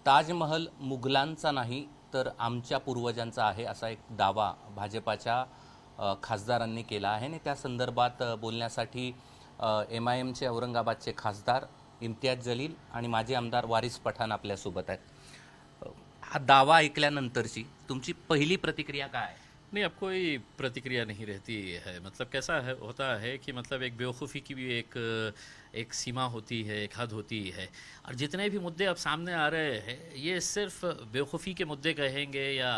ताजमहल मुघलांचा नाही तर आमच्या पूर्वजांचा आहे असा एक दावा भाजपाच्या खासदारांनी केला आहे आणि त्या संदर्भात बोलण्यासाठी MIMचे औरंगाबादचे खासदार इम्तियाज जलील आणि माजी आमदार वारिस पठाण आपल्यासोबत आहेत। हा दावा ऐकल्यानंतरची तुमची पहिली प्रतिक्रिया काय आहे? नहीं, अब कोई प्रतिक्रिया नहीं रहती है। मतलब कैसा है होता है कि मतलब एक बेवकूफ़ी की भी एक सीमा होती है, एक हद होती है। और जितने भी मुद्दे अब सामने आ रहे हैं ये सिर्फ बेवकूफ़ी के मुद्दे कहेंगे या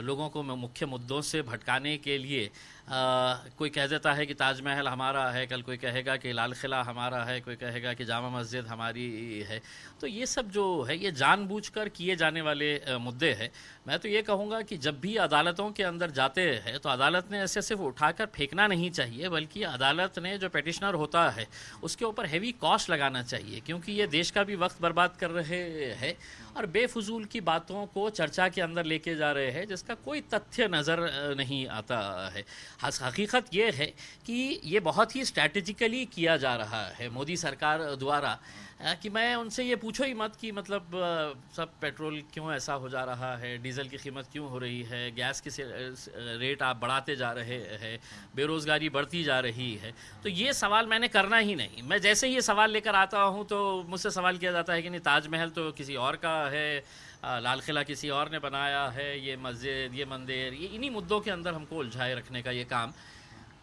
लोगों को मुख्य मुद्दों से भटकाने के लिए कोई कह देता है कि ताजमहल हमारा है, कल कोई कहेगा कि लाल किला हमारा है, कोई कहेगा कि जामा मस्जिद हमारी है। तो ये सब जो है ये जानबूझकर किए जाने वाले मुद्दे हैं। मैं तो ये कहूँगा कि जब भी अदालतों के अंदर जाते हैं तो अदालत ने ऐसे सिर्फ उठाकर फेंकना नहीं चाहिए, बल्कि अदालत ने जो पेटिशनर होता है उसके ऊपर हैवी कॉस्ट लगाना चाहिए, क्योंकि ये देश का भी वक्त बर्बाद कर रहे हैं और बेफजूल की बातों को चर्चा के अंदर लेके जा रहे हैं जिसका कोई तथ्य नज़र नहीं आता है। हकीकत ये है कि ये बहुत ही स्ट्रैटेजिकली किया जा रहा है मोदी सरकार द्वारा कि मैं उनसे ये पूछो ही मत कि मतलब सब पेट्रोल क्यों ऐसा हो जा रहा है, डीज़ल की कीमत क्यों हो रही है, गैस के रेट आप बढ़ाते जा रहे हैं, बेरोज़गारी बढ़ती जा रही है। तो ये सवाल मैंने करना ही नहीं। मैं जैसे ही ये सवाल लेकर आता हूँ तो मुझसे सवाल किया जाता है कि नहीं, ताजमहल तो किसी और का है, लाल किला किसी और ने बनाया है, ये मस्जिद, ये मंदिर, ये इन्हीं मुद्दों के अंदर हमको उलझाए रखने का ये काम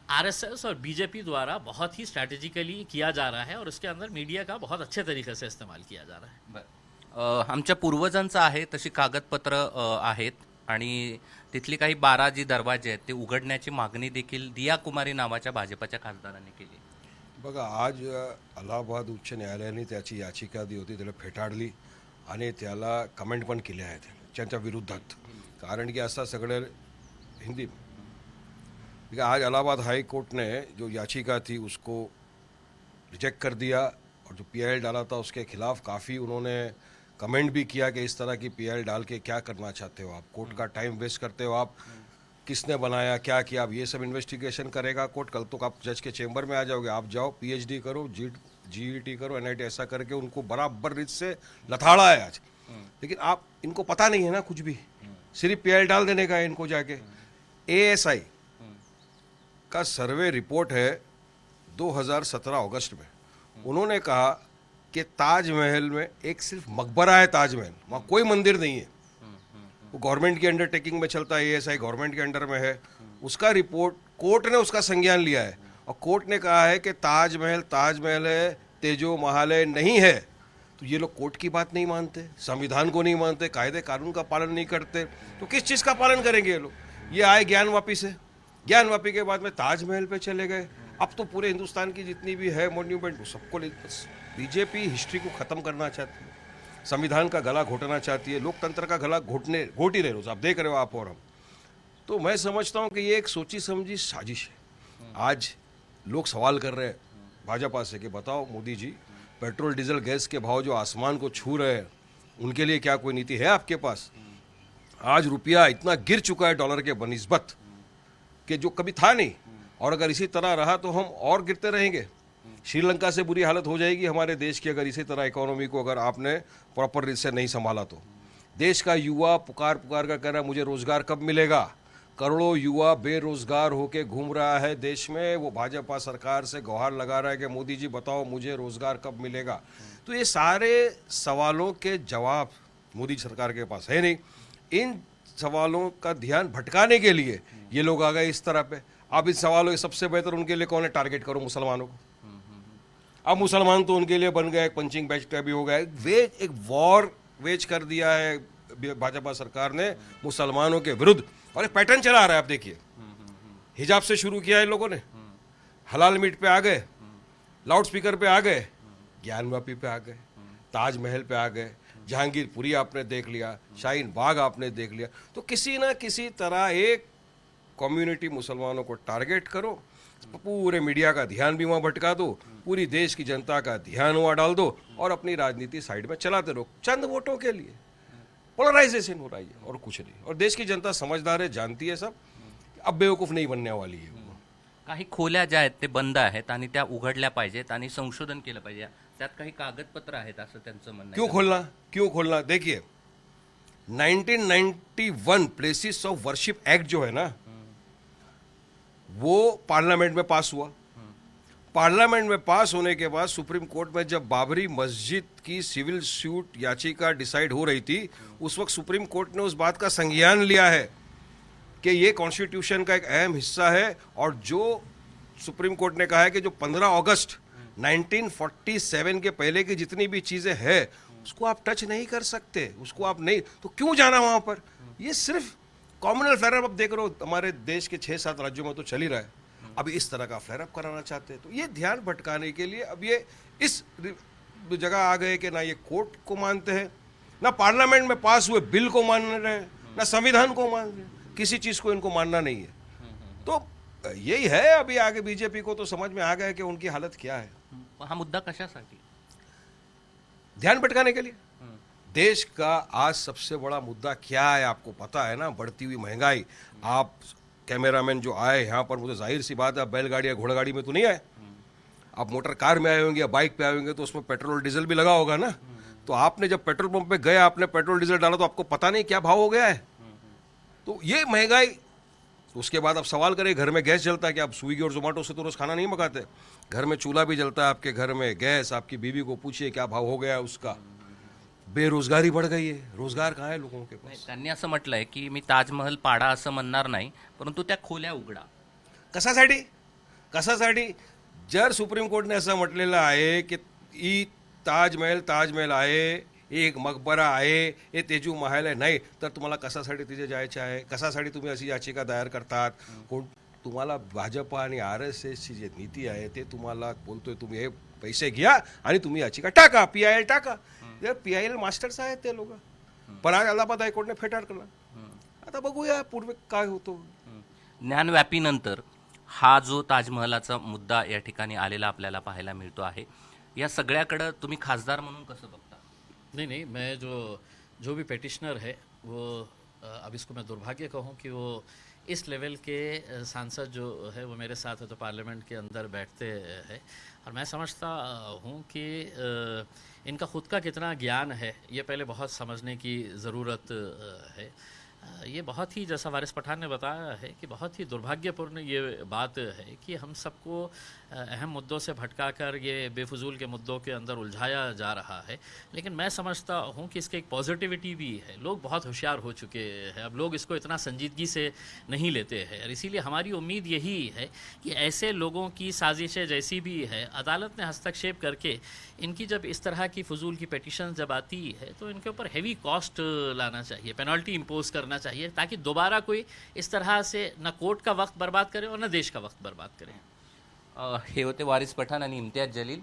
RSS और BJP द्वारा बहुत ही स्ट्रॅटेजिकली किया जा रहा है और उसके अंदर मीडिया का बहुत अच्छे तरीके से इस्तेमाल किया जा रहा है। आमच्या पूर्वजांचं आहे तशी कागदपत्र आहेत आणि तिथली काही 12 जी दरवाजे आहेत ते उघडण्याची मागणी देखील दिया कुमारी नावाच्या भाजपाच्या खासदारांनी केली। बघा, आज अलाहाबाद उच्च न्यायालयाने त्याची याचिका दी होती, त्याला फेटाळली आणि त्याला कमेंट पण केले आहेत त्यांच्या विरोधात, कारण की असा सगळे हिंदी आज इलाहाबाद हाई कोर्ट ने जो याचिका थी उसको रिजेक्ट कर दिया और जो PIL डाला था उसके खिलाफ काफ़ी उन्होंने कमेंट भी किया कि इस तरह की PIL डाल के क्या करना चाहते हो आप, कोर्ट का टाइम वेस्ट करते हो आप, किसने बनाया क्या किया, अब ये सब इन्वेस्टिगेशन करेगा कोर्ट। कल तो आप जज के चेंबर में आ जाओगे, आप जाओ PhD करो, GET करो, NIT ऐसा करके उनको बराबर रीत से लथाड़ा है आज। लेकिन आप इनको पता नहीं है ना कुछ भी, सिर्फ PIL डाल देने का है इनको। जाके ASI का सर्वे रिपोर्ट है 2017 अगस्त में, उन्होंने कहा कि ताजमहल में एक सिर्फ मकबरा है, ताजमहल, वहाँ कोई मंदिर नहीं है, वो गवर्नमेंट की अंडरटेकिंग में चलता है, ASI गवर्नमेंट के अंडर में है। उसका रिपोर्ट कोर्ट ने उसका संज्ञान लिया है और कोर्ट ने कहा है कि ताजमहल है, तेजो महल नहीं है। तो ये लोग कोर्ट की बात नहीं मानते, संविधान को नहीं मानते, कायदे कानून का पालन नहीं करते, तो किस चीज़ का पालन करेंगे ये लोग? ये आए ज्ञानवापी से, ज्ञानवापी के बाद में ताजमहल पे चले गए। अब तो पूरे हिंदुस्तान की जितनी भी है मॉन्यूमेंट सबको BJP हिस्ट्री को ख़त्म करना चाहती है, संविधान का गला घोटना चाहती है, लोकतंत्र का गला घोट ही रहे रोज, आप देख रहे हो आप और हम। तो मैं समझता हूँ कि ये एक सोची समझी साजिश है। आज लोग सवाल कर रहे हैं भाजपा से कि बताओ Modi ji, petrol diesel gas के भाव जो आसमान को छू रहे हैं उनके लिए क्या कोई नीति है आपके पास? आज रुपया इतना गिर चुका है डॉलर के बनिस्बत कि जो कभी था नहीं, और अगर इसी तरह रहा तो हम और गिरते रहेंगे। श्रीलंका से बुरी हालत हो जाएगी हमारे देश की अगर इसी तरह इकोनॉमी को अगर आपने प्रॉपर रीत से नहीं संभाला तो। देश का युवा पुकार कर कह रहा है मुझे रोजगार कब मिलेगा, करोड़ों युवा बेरोजगार होके घूम रहा है देश में, वो भाजपा सरकार से गुहार लगा रहा है कि मोदी जी बताओ मुझे रोजगार कब मिलेगा। तो ये सारे सवालों के जवाब मोदी सरकार के पास है नहीं। इन सवालों का ध्यान भटकाने के लिए ये लोग आ गए इस तरह पे। अब इन सवालों के सबसे बेहतर उनके लिए कौन है? टारगेट करो मुसलमानों को। अब मुसलमान तो उनके लिए बन गया एक पंचिंग बैग का भी हो गया, एक वॉर वेज कर दिया है भाजपा सरकार ने मुसलमानों के विरुद्ध, और एक पैटर्न चला रहा है। आप देखिए, हिजाब से शुरू किया है लोगों ने, हलाल मीट पे आ गए, लाउड स्पीकर पे आ गए, ज्ञानवापी पे आ गए, ताजमहल पे आ गए, जहांगीरपुरी आपने देख लिया, शाहीन बाग आपने देख लिया। तो किसी ना किसी तरह एक कम्युनिटी मुसलमानों को टारगेट करो, पूरे मीडिया का ध्यान भी वहाँ भटका दो, पूरी देश की जनता का ध्यान वहाँ डाल दो और अपनी राजनीति साइड में चलाते रहो चंद वोटों के लिए। पोलराइजेशन हो रही है और कुछ नहीं, और देश की जनता समझदार है, जानती है सब, अब बेवकूफ़ नहीं बनने वाली है। काही खोल्या ज्या आहेत ते बंद आहेत आणि त्या उघडल्या पाहिजेत आणि संशोधन केलं पाहिजे। त्यात काही कागदपत्र आहेत असं त्यांचं म्हणणं क्यों आहे. खोलना, क्यों खोलना? देखिए 1991 प्लेसेस ऑफ वर्शिप एक्ट जो है ना, वो पार्लियामेंट में पास हुआ। पार्लियामेंट में पास होने के बाद सुप्रीम कोर्ट में जब बाबरी मस्जिद की सिविल सूट याचिका डिसाइड हो रही थी, उस वक्त सुप्रीम कोर्ट ने उस बात का संज्ञान लिया है कि ये कॉन्स्टिट्यूशन का एक अहम हिस्सा है, और जो सुप्रीम कोर्ट ने कहा है कि जो 15 अगस्त 1947 के पहले की जितनी भी चीजें हैं उसको आप टच नहीं कर सकते, उसको आप नहीं, तो क्यों जाना वहां पर? ये सिर्फ कॉमनल फ्लेयर अप देख रहे हो, हमारे देश के 6-7 राज्यों में तो चल ही रहा है, अब इस तरह का फ्लेयर अप कराना चाहते हैं। तो ये ध्यान भटकाने के लिए अब ये इस जगह आ गए कि ना ये कोर्ट को मानते हैं, ना पार्लियामेंट में पास हुए बिल को मान रहे हैं, ना संविधान को मान रहे हैं, किसी चीज को इनको मानना नहीं है। तो यही है, अभी आगे बीजेपी को तो समझ में आ गया कि उनकी हालत क्या है। हा मुद्दा कशासाठी? ध्यान भटकाने के लिए। देश का आज सबसे बड़ा मुद्दा क्या है आपको पता है ना? बढ़ती हुई महंगाई। आप कैमरामैन जो आए यहाँ पर, मुझे जाहिर सी बात है आप बैलगाड़ी या घोड़ागाड़ी में तो नहीं आए, आप मोटर कार में आए होंगे या बाइक पे आए होंगे, तो उसमें पेट्रोल डीजल भी लगा होगा ना। तो आपने जब पेट्रोल पंप पे गए, आपने पेट्रोल डीजल डाला, तो आपको पता नहीं क्या भाव हो गया है। तो ये महंगाई, उसके बाद आप सवाल करें घर में गैस जलता है कि आप स्विगी और जोमेटो से तो रोज खाना नहीं मंगाते, घर में चूल्हा भी जलता है आपके घर में, गैस, आपकी बीवी को पूछिए क्या भाव हो गया है उसका। बेरोजगारी बढ़ गई है, रोजगार कहाँ है लोगों के नाही, पास? त्यांनी असं म्हटलंय की मी ताजमहल पाडा असं म्हणणार नाही, परंतु त्या खोल्या उघडा. कशासाठी? कशासाठी? जर सुप्रीम कोर्टने असं म्हटलेलं आहे की ई ताजमहल आहे, एक मकबरा आहे, हे तेजू महाल आहे, नाही तर तुम्हाला कशासाठी तिथे जायचे आहे? कशासाठी तुम्ही अशी याचिका दायर करतात? कोण तुम्हाला? भाजपा आणि RSSची जी नीती आहे ते तुम्हाला बोलतोय तुम्ही हे पैसे घ्या आणि तुम्ही याचिका टाका, PIL टाका. PIL मास्टर्स आहेत ते लोक, पण आज अलाहाबाद हायकोर्टने फेटाळला. आता बघूया पूर्वी काय होतो. ज्ञानव्यापीनंतर हा जो ताजमहलाचा मुद्दा या ठिकाणी आलेला आपल्याला पाहायला मिळतो आहे, या सगळ्याकडे तुम्ही खासदार म्हणून कसं बघता? नहीं, मैं जो भी पेटिशनर है वो अब इसको मैं दुर्भाग्य कहूँ कि वो इस लेवल के सांसद जो है वो मेरे साथ है तो पार्लियामेंट के अंदर बैठते हैं, और मैं समझता हूँ कि इनका खुद का कितना ज्ञान है ये पहले बहुत समझने की ज़रूरत है। ये बहुत ही, जैसा वारिस पठान ने बताया है, कि बहुत ही दुर्भाग्यपूर्ण ये बात है कि हम सबको अहम मुद्दों से भटकाकर ये बेफजूल के मुद्दों के अंदर उलझाया जा रहा है। लेकिन मैं समझता हूँ कि इसके एक पॉजिटिविटी भी है, लोग बहुत होशियार हो चुके हैं, अब लोग इसको इतना संजीदगी से नहीं लेते हैं, और इसीलिए हमारी उम्मीद यही है कि ऐसे लोगों की साजिशें जैसी भी है, अदालत ने हस्तक्षेप करके इनकी जब इस तरह की फजूल की पेटिशन जब आती है तो इनके ऊपर हैवी कॉस्ट लाना चाहिए, पेनल्टी इम्पोज करना चाहिए, ताकि दोबारा कोई इस तरह से न कोर्ट का वक्त बर्बाद करे और न देश का वक्त बर्बाद करे। हे होते वारिस पठाण आणि इम्तियाज जलील.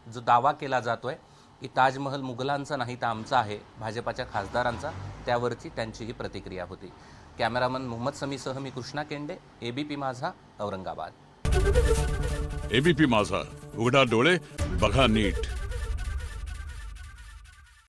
जो दावा केला जातोय की ताजमहल मुघलांचा नाही तर आमचा आहे, भाजपाच्या खासदारांचा, त्यावरची त्यांची ही प्रतिक्रिया होती. कॅमेरामन मोहम्मद समीसह मी कृष्णा केंडे, ABP माझा, औरंगाबाद. ABP माझा, उघडा डोळे बघा नीट.